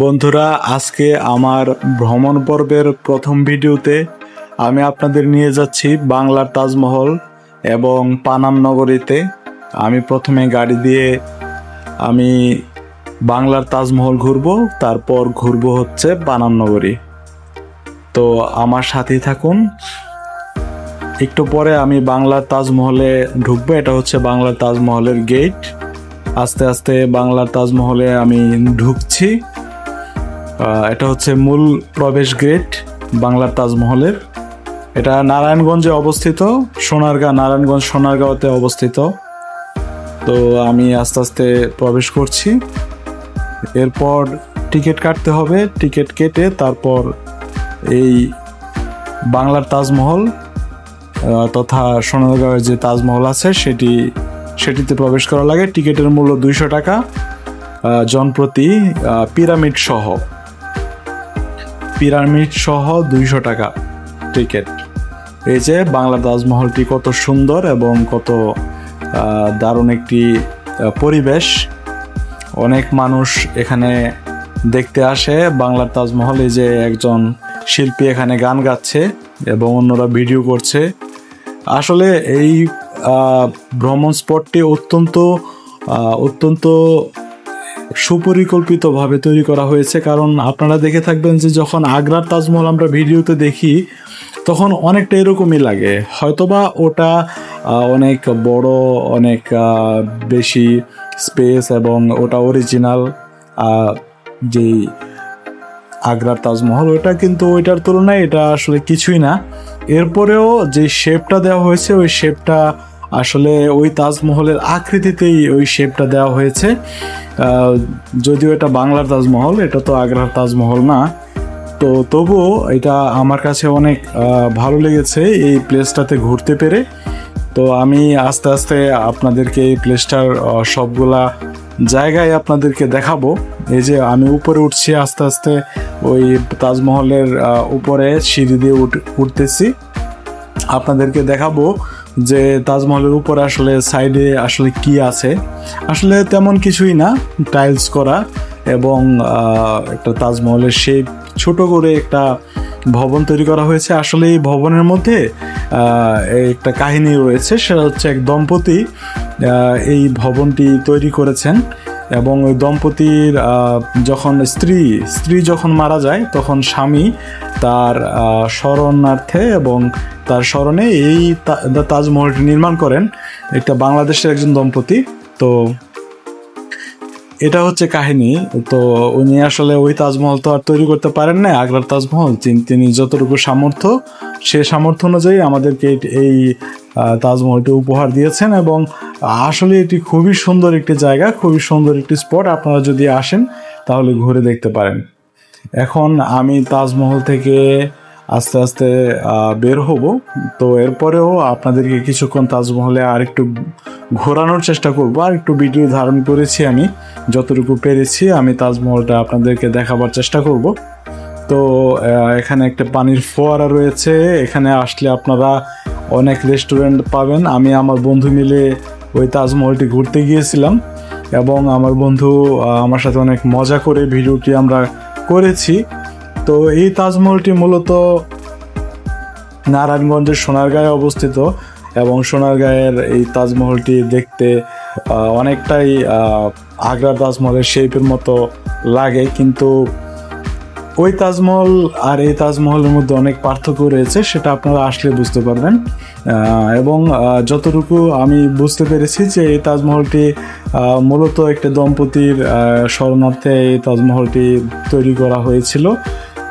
বন্ধুরা, আজকে আমার ভ্রমণ পর্বের প্রথম ভিডিওতে আমি আপনাদের নিয়ে যাচ্ছি বাংলার তাজমহল এবং পানাম নগরীতে। আমি প্রথমে গাড়ি দিয়ে আমি বাংলার তাজমহল ঘুরবো, তারপর ঘুরবো হচ্ছে পানাম নগরী। তো আমার সাথেই থাকুন। একটু পরে আমি বাংলার তাজমহলে ঢুকবো। এটা হচ্ছে বাংলার তাজমহলের গেট। আস্তে আস্তে বাংলার তাজমহলে আমি ঢুকছি। এটা হচ্ছে মূল প্রবেশ গেট বাংলার তাজমহলের। এটা নারায়ণগঞ্জে অবস্থিত, নারায়ণগঞ্জ সোনারগাঁওতে অবস্থিত। তো আমি আস্তে আস্তে প্রবেশ করছি। এরপর টিকিট কাটতে হবে। টিকিট কেটে তারপর এই বাংলার তাজমহল তথা সোনারগাঁওয়ের যে তাজমহল আছে সেটিতে প্রবেশ করা লাগে। টিকিটের মূল্য 200 টাকা জনপ্রতি, পিরামিড সহ 200 টাকা টিকিট। এই যে বাংলার তাজমহলটি কত সুন্দর এবং কত দারুণ একটি পরিবেশ। অনেক মানুষ এখানে দেখতে আসে বাংলার তাজমহল। এই যে একজন শিল্পী এখানে গান গাচ্ছে এবং অন্যরা ভিডিও করছে। আসলে এই ভ্রমণ স্পটটি অত্যন্ত সুপরিকল্পিতভাবে তৈরি করা হয়েছে। কারণ আপনারা দেখে থাকবেন যে যখন আগ্রার তাজমহল আমরা ভিডিওতে দেখি তখন অনেকটা এরকমই লাগে। হয়তোবা ওটা অনেক বড়, অনেক বেশি স্পেস এবং ওটা অরিজিনাল যেই আগ্রার তাজমহল, ওটা কিন্তু ওইটার তুলনায় এটা আসলে কিছুই না। এরপরেও যে শেপটা দেওয়া হয়েছে ওই শেপটা আসলে ওই তাজমহলের আকৃতিতেই ওই শেপটা দেওয়া হয়েছে। যদিও এটা বাংলার তাজমহল, এটা তো আগ্রার তাজমহল না। তো তবুও এটা আমার কাছে অনেক ভালো লেগেছে এই প্লেসটাতে ঘুরতে পেরে। তো আমি আস্তে আস্তে আপনাদেরকে এই প্লেসটার সবগুলা জায়গায় আপনাদেরকে দেখাবো। এই যে আমি উপরে উঠছি আস্তে আস্তে, ওই তাজমহলের উপরে সিঁড়ি দিয়ে উঠতেছি। আপনাদেরকে দেখাবো যে তাজমহলের উপরে আসলে সাইডে আসলে কি আছে। আসলে তেমন কিছুই না, টাইলস করা এবং একটা তাজমহলের শেপ ছোট করে একটা ভবন তৈরি করা হয়েছে। আসলে এই ভবনের মধ্যে একটা কাহিনী রয়েছে। সেটা হচ্ছে এক দম্পতি এই ভবনটি তৈরি করেছেন এবং ওই দম্পতির যখন স্ত্রী যখন মারা যায় তখন স্বামী তার স্মরণার্থে এবং তার স্মরণে এই তাজমহলটি নির্মাণ করেন। এটা বাংলাদেশের একজন দম্পতি। তো এটা হচ্ছে কাহিনী। তো উনি আসলে ওই তাজমহল তো আর তৈরি করতে পারেন না, আগ্রার তাজমহল। তিনি যতটুকু সে সামর্থ্য অনুযায়ী আমাদেরকে এই তাজমহলটি উপহার দিয়েছেন এবং আসলে এটি খুবই সুন্দর একটি জায়গা, খুবই সুন্দর একটি স্পট। আপনারা যদি আসেন তাহলে ঘুরে দেখতে পারেন। এখন আমি তাজমহল থেকে আস্তে আস্তে বের হব। তো এরপরেও আপনাদেরকে কিছুক্ষণ তাজমহলে আর একটু ঘোরানোর চেষ্টা করব, আর একটু ভিডিও ধারণ করেছি আমি যতটুকু পেরেছি। আমি তাজমহলটা আপনাদেরকে দেখাবার চেষ্টা করব। তো এখানে একটা পানির ফোয়ারা রয়েছে। এখানে আসলে আপনারা অনেক রেস্টুরেন্ট পাবেন। আমি আমার বন্ধু মিলে ওই তাজমহলটি ঘুরতে গিয়েছিলাম এবং আমার বন্ধু আমার সাথে অনেক মজা করে ভিডিওটি আমরা করেছি। তো এই তাজমহলটি মূলত নারায়ণগঞ্জের সোনারগাঁয়ে অবস্থিত এবং সোনারগাঁয়ের এই তাজমহলটি দেখতে অনেকটাই আগ্রার তাজমহলের শেপের মতো লাগে, কিন্তু ওই তাজমহল আর এই তাজমহলের মধ্যে অনেক পার্থক্য রয়েছে, সেটা আপনারা আসলে বুঝতে পারবেন। এবং যতটুকু আমি বুঝতে পেরেছি যে এই তাজমহলটি মূলত একটা দম্পতির স্মরণার্থে এই তাজমহলটি তৈরি করা হয়েছিল।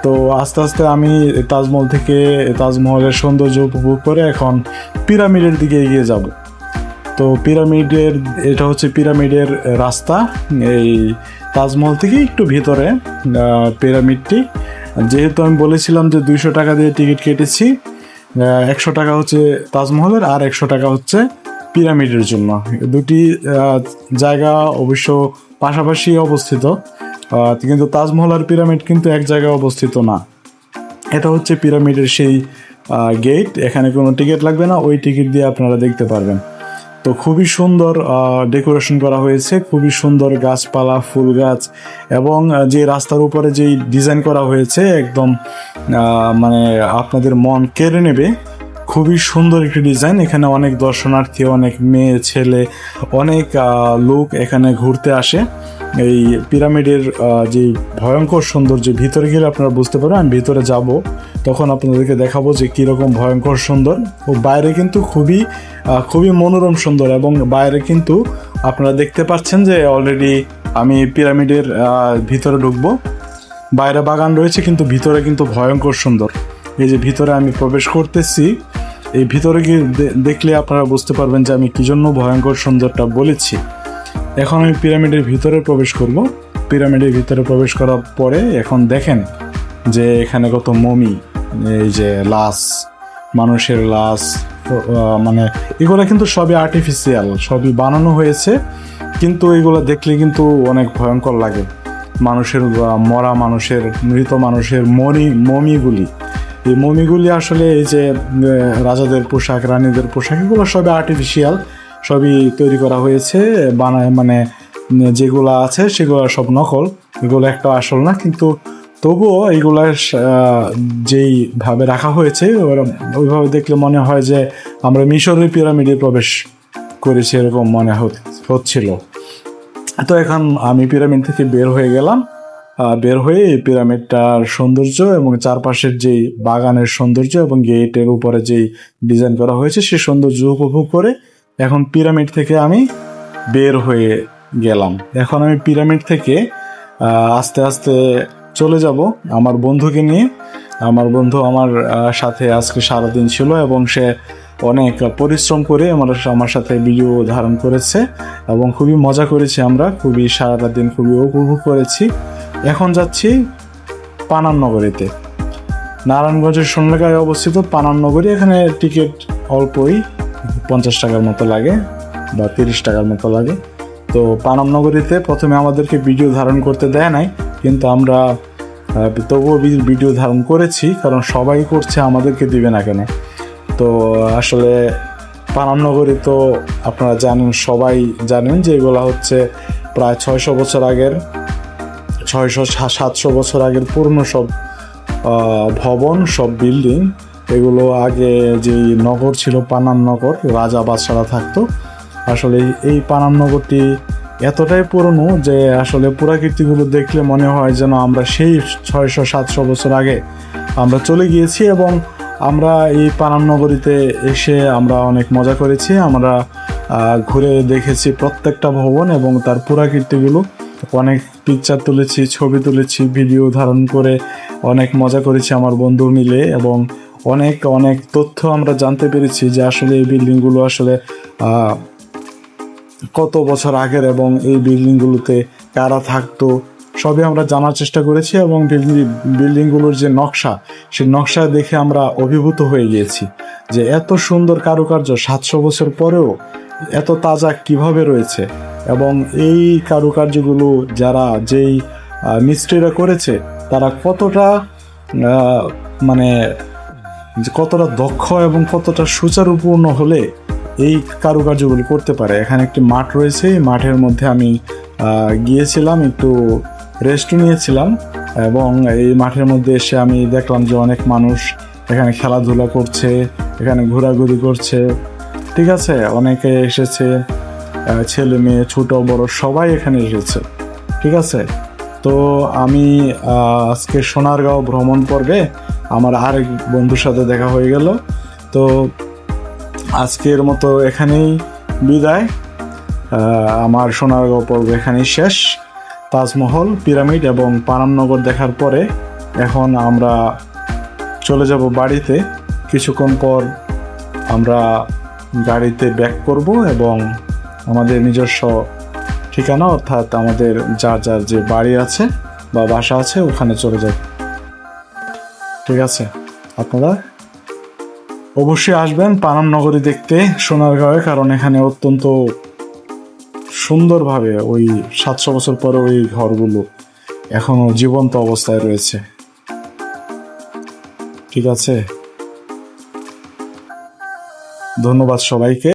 তো আস্তে আস্তে আমি তাজমহল থেকে তাজমহলের সৌন্দর্য উপভোগ করে এখন পিরামিডের দিকে এগিয়ে যাব। তো এটা হচ্ছে পিরামিডের রাস্তা। এই তাজমহল থেকে একটু ভিতরে পিরামিডটি। যেহেতু আমি বলেছিলাম যে 200 টাকা দিয়ে টিকিট কেটেছি, 100 টাকা হচ্ছে তাজমহলের আর 100 টাকা হচ্ছে পিরামিডের জন্য। দুটি জায়গা অবশ্য পাশাপাশি অবস্থিত, কিন্তু তাজমহল আর পিরামিড কিন্তু এক জায়গায় অবস্থিত না। এটা হচ্ছে পিরামিডের সেই গেট। এখানে কোনো টিকিট লাগবে না, ওই টিকিট দিয়ে আপনারা দেখতে পারবেন। তো খুবই সুন্দর ডেকোরেশন করা হয়েছে, খুবই সুন্দর গাছপালা, ফুল গাছ, এবং যে রাস্তার উপরে যেই ডিজাইন করা হয়েছে একদম মানে আপনাদের মন কেড়ে নেবে। খুবই সুন্দর একটি ডিজাইন। এখানে অনেক দর্শনার্থী, অনেক মেয়ে ছেলে, অনেক লোক এখানে ঘুরতে আসে। এই পিরামিডের যে ভয়ঙ্কর সৌন্দর্য, ভিতরে গেলে আপনারা বুঝতে পারবেন। আমি ভিতরে যাব, তখন আপনাদেরকে দেখাবো যে কীরকম ভয়ঙ্কর সুন্দর। ও বাইরে কিন্তু খুবই মনোরম সুন্দর, এবং বাইরে কিন্তু আপনারা দেখতে পাচ্ছেন যে অলরেডি আমি পিরামিডের ভিতরে ঢুকবো। বাইরে বাগান রয়েছে, কিন্তু ভিতরে কিন্তু ভয়ঙ্কর সুন্দর। এই যে ভিতরে আমি প্রবেশ করতেছি, এই ভিতরে গিয়ে দেখলে আপনারা বুঝতে পারবেন যে আমি কি জন্য ভয়ঙ্কর সুন্দরটা বলেছি। এখন আমি পিরামিডের ভিতরে প্রবেশ করব। পিরামিডের ভিতরে প্রবেশ করার পরে এখন দেখেন যে এখানে কত মমি, এই যে লাশ, মানুষের লাশ, মানে এগুলো কিন্তু সবই আর্টিফিশিয়াল, সবই বানানো হয়েছে, কিন্তু এগুলো দেখলে কিন্তু অনেক ভয়ঙ্কর লাগে। মানুষের মরা মানুষের, মৃত মানুষের মমিগুলি, এই মমিগুলি আসলে এই যে রাজাদের পোশাক, রানীদের পোশাক, এগুলো সবই আর্টিফিশিয়াল, সবই তৈরি করা হয়েছে, বানায়, মানে যেগুলো আছে সেগুলো সব নকল, এগুলো একটা আসল না। কিন্তু তবুও এইগুলার যেইভাবে রাখা হয়েছে ওইভাবে দেখলে মনে হয় যে আমরা মিশরের পিরামিডে প্রবেশ করেছি, এরকম মনে হচ্ছিল। তো এখন আমি পিরামিড থেকে বের হয়ে গেলাম। বের হয়ে এই পিরামিডটার সৌন্দর্য এবং চারপাশের যেই বাগানের সৌন্দর্য এবং গেটের উপরে যেই ডিজাইন করা হয়েছে সেই সৌন্দর্য উপভোগ করে এখন পিরামিড থেকে আমি বের হয়ে গেলাম। এখন আমি পিরামিড থেকে আস্তে আস্তে চলে যাব আমার বন্ধুকে নিয়ে। আমার বন্ধু আমার সাথে আজকে সারাদিন ছিল, এবং সে অনেক পরিশ্রম করে আমার সাথে ভিডিও ধারণ করেছে, এবং খুবই মজা করেছি আমরা, খুবই সারাটা দিন খুবই উপভোগ করেছি। এখন যাচ্ছি পানাম নগরীতে। নারায়ণগঞ্জের সোনারগাঁয়ে অবস্থিত পানাম নগরী। এখানে টিকিট অল্পই, 50 টাকার মতো লাগে বা 30 টাকার মতো লাগে। তো পানাম নগরীতে প্রথমে আমাদেরকে ভিডিও ধারণ করতে দেয় নাই, কিন্তু আমরা তবুও ভিডিও ধারণ করেছি, কারণ সবাই করছে, আমাদেরকে দিবে না কেন। তো আসলে পানাম নগরী তো আপনারা জানেন, সবাই জানেন যে এগুলো হচ্ছে প্রায় 600 বছর আগের, 600-700 বছর আগের পুরনো সব ভবন, সব বিল্ডিং। এগুলো আগে যে নগর ছিল পানাম নগর, রাজা বাদশারা থাকতো। আসলে এই পানাম নগরটি এতটাই পুরনো যে আসলে পুরাকীর্তিগুলো দেখলে মনে হয় যেন আমরা সেই 600-700 বছর আগে আমরা চলে গিয়েছি। এবং আমরা এই পানাম নগরীতে এসে আমরা অনেক মজা করেছি। আমরা ঘুরে দেখেছি প্রত্যেকটা ভবন এবং তার পুরাকীর্তিগুলো, অনেক পিকচার তুলেছি, ছবি তুলেছি, ভিডিও ধারণ করে অনেক মজা করেছি আমার বন্ধু মিলে, এবং অনেক অনেক তথ্য আমরা জানতে পেরেছি যে আসলে এই বিল্ডিংগুলো আসলে কত বছর আগের, এবং এই বিল্ডিংগুলোতে কারা থাকতো সবই আমরা জানার চেষ্টা করেছি। এবং বিল্ডিংগুলোর যে নকশা, সেই নকশা দেখে আমরা অভিভূত হয়ে গিয়েছি যে এত সুন্দর কারুকার্য 700 বছর পরেও এত তাজা কিভাবে রয়েছে। এবং এই কারুকার্যগুলো যেই মিস্ত্রিরা করেছে তারা কতটা মানে কতটা দক্ষ এবং কতটা সুচারুপূর্ণ হলে এই কারুকার্যগুলো করতে পারে। এখানে একটি মাঠ রয়েছে, এই মাঠের মধ্যে আমি গিয়েছিলাম, একটু রেস্ট নিয়েছিলাম, এবং এই মাঠের মধ্যে এসে আমি দেখলাম যে অনেক মানুষ এখানে খেলাধুলা করছে, এখানে ঘোরাঘুরি করছে। ঠিক আছে, অনেকে এসেছে, ছেলে মেয়ে ছোট বড় সবাই এখানে এসেছে। ঠিক আছে, তো আমি আজকে সোনারগাঁও ভ্রমণ পর্বে আমার আরেক বন্ধুর সাথে দেখা হয়ে গেল। তো আজকের মতো এখানেই বিদায়। আমার সোনারগাঁও পর্ব এখানেই শেষ। তাজমহল, পিরামিড এবং পানাম নগর দেখার পরে এখন আমরা চলে যাব বাড়িতে। কিছুক্ষণ পর আমরা গাড়িতে ব্যাক করব এবং আমাদের নিজস্ব ঠিকানা, অর্থাৎ আমাদের যার যার যে বাড়ি আছে বা বাসা আছে ওখানে চলে যাব। ঠিক আছে, আপনারা অবশ্যই আসবেন পানাম নগরী দেখতে সোনারগাঁওয়ে, কারণ এখানে অত্যন্ত সুন্দরভাবে ওই 700 বছর পরে ওই ঘরগুলো এখনো জীবন্ত অবস্থায় রয়েছে। ঠিক আছে, ধন্যবাদ সবাইকে।